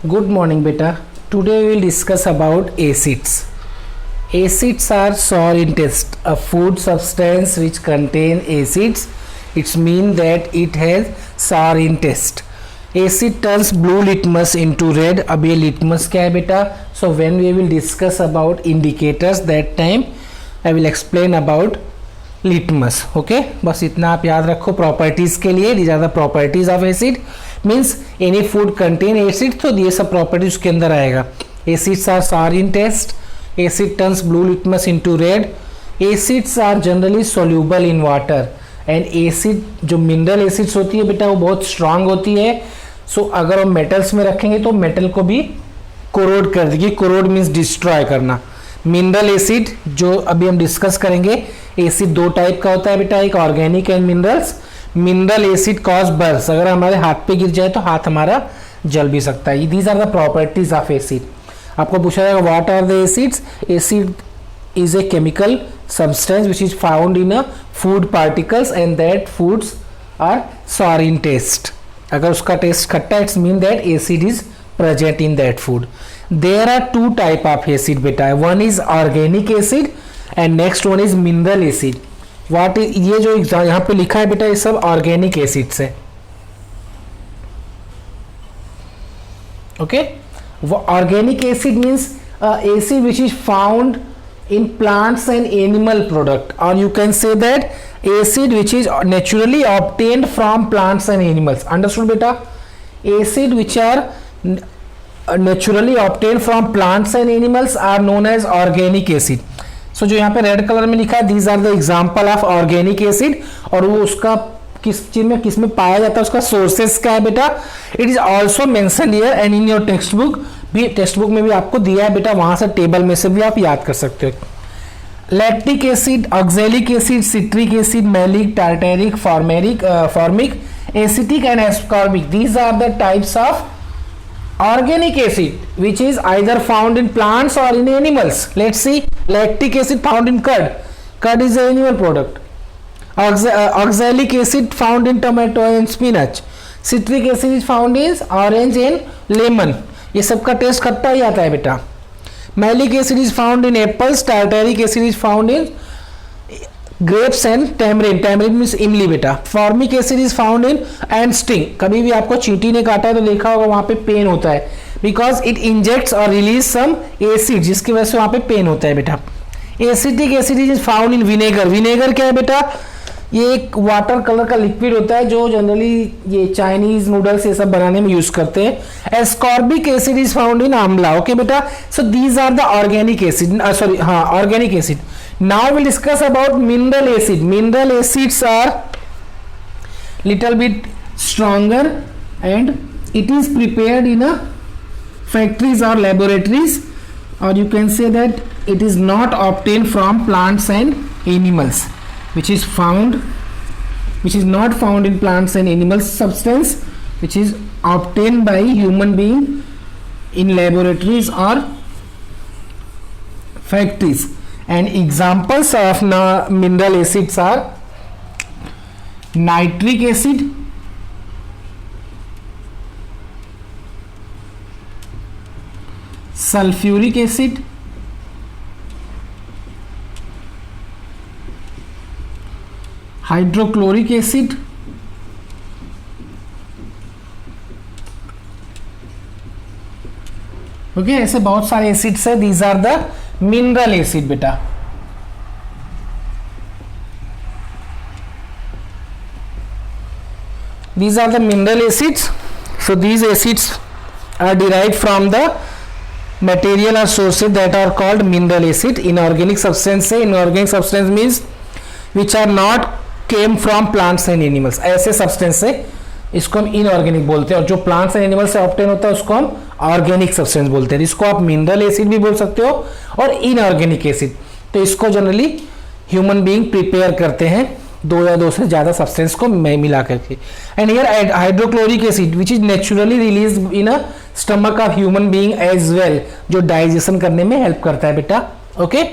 Good morning, beta. Today we will discuss about acids. Acids are sour in taste. A food substance which contain acids, it means that it has sour in taste. Acid turns blue litmus into red. अब ये litmus क्या है बेटा? So when we will discuss about indicators, that time I will explain about litmus. Okay? बस इतना आप याद रखो properties के लिए. These are the properties of acid. Means any food contain acid, तो ये सब प्रॉपर्टी उसके अंदर आएगा. Acids are sour in taste, acid turns blue litmus into red, acids are generally soluble in water, and acid जो mineral acids होती है बेटा वो बहुत स्ट्रांग होती है. सो अगर हम मेटल्स में रखेंगे तो मेटल को भी कोरोड कर देगी. कोरोड मीन्स डिस्ट्रॉय करना. मिनरल एसिड जो अभी हम डिस्कस करेंगे, एसिड दो टाइप का होता है बेटा, एक organic and minerals. Mineral acid cause burns, अगर हमारे हाथ पे गिर जाए तो हाथ हमारा जल भी सकता है. These are the properties of acid. आपको पूछा जाएगा what are the acids. Acid is a chemical substance which is found in a food particles and that foods are sour in taste. अगर उसका टेस्ट खट्टा, it's mean that acid is present in that food. There are two type of acid बेटा. One is organic acid and next one is mineral acid. What is, ये जो यहाँ पे लिखा है बेटा, ये सब ऑर्गेनिक एसिड्स है. ओके, वो organic acid means acid which is found in plants and animal product, or you can say that acid which is naturally obtained from plants and animals. Understood beta? Acid which are naturally obtained from plants and animals are known as organic acid. So जो यहाँ पे red colour में लिखा है, these are the example of organic acid, और वो उसका किस चीज में किस में पाया जाता है, उसका सोर्सेस क्या है बेटा. It is also mention here and in your text book भी, टेक्स्ट बुक में भी आपको दिया है बेटा, वहां से टेबल में से भी आप याद कर सकते हो. Lactic acid, oxalic acid, citric acid, malic, tartaric, formic, acetic and ascorbic. These are the types of organic acid which is either found in plants or in animals. Let's see. Lactic acid found in curd. Curd is an animal product. Oxalic acid found in tomato and spinach. Citric acid is found in orange and lemon. ये सबका test खट्टा ही आता है बेटा. Malic acid is found in apples. Tartaric acid is found in grapes and tamarind. Tamarind means इमली बेटा. Formic acid is found in and sting. कभी भी आपको चींटी ने काटा है तो देखा होगा वहाँ पे पेन होता है, because it injects or release some acid, जिसकी वजह से वहाँ पे पेन होता है बेटा. Acetic acid is found in vinegar. Vinegar क्या है बेटा? ये एक वाटर कलर का लिक्विड होता है जो जनरली ये चाइनीज नूडल्स ये सब बनाने में यूज करते हैं. Ascorbic acid is found in amla. Okay बेटा, so these are the organic acid, sorry हाँ organic acid. Now will discuss about mineral acid. Mineral acids are little bit stronger and it is prepared in a factories और laboratories, और you can say that it is not obtain from plants and animals, which is not found in plants and animals. Substance which is obtained by human being in laboratories or factories. And examples of mineral acids are nitric acid, sulfuric acid, hydrochloric acid, okay, ऐसे बहुत सारे acids है. These are the mineral acid बेटा. These are the mineral acids. So these acids are derived from the material or sources that are called mineral acid. Inorganic substance है. Inorganic substance means which are not came from plants and animals. ऐसे substance से इसको हम inorganic बोलते हैं, और जो plants and animals से ऑब्टेन होता है उसको हम ऑर्गेनिक सब्सटेंस बोलते हैं. इसको आप मिनरल एसिड भी बोल सकते हो और इनऑर्गेनिक एसिड. तो इसको जनरली ह्यूमन बीइंग प्रिपेयर करते हैं दो या दो से ज्यादा सब्सटेंस को मिला करके. And here hydrochloric acid which is naturally release in a stomach of human being as well, जो डाइजेशन करने में हेल्प करता है बेटा. ओके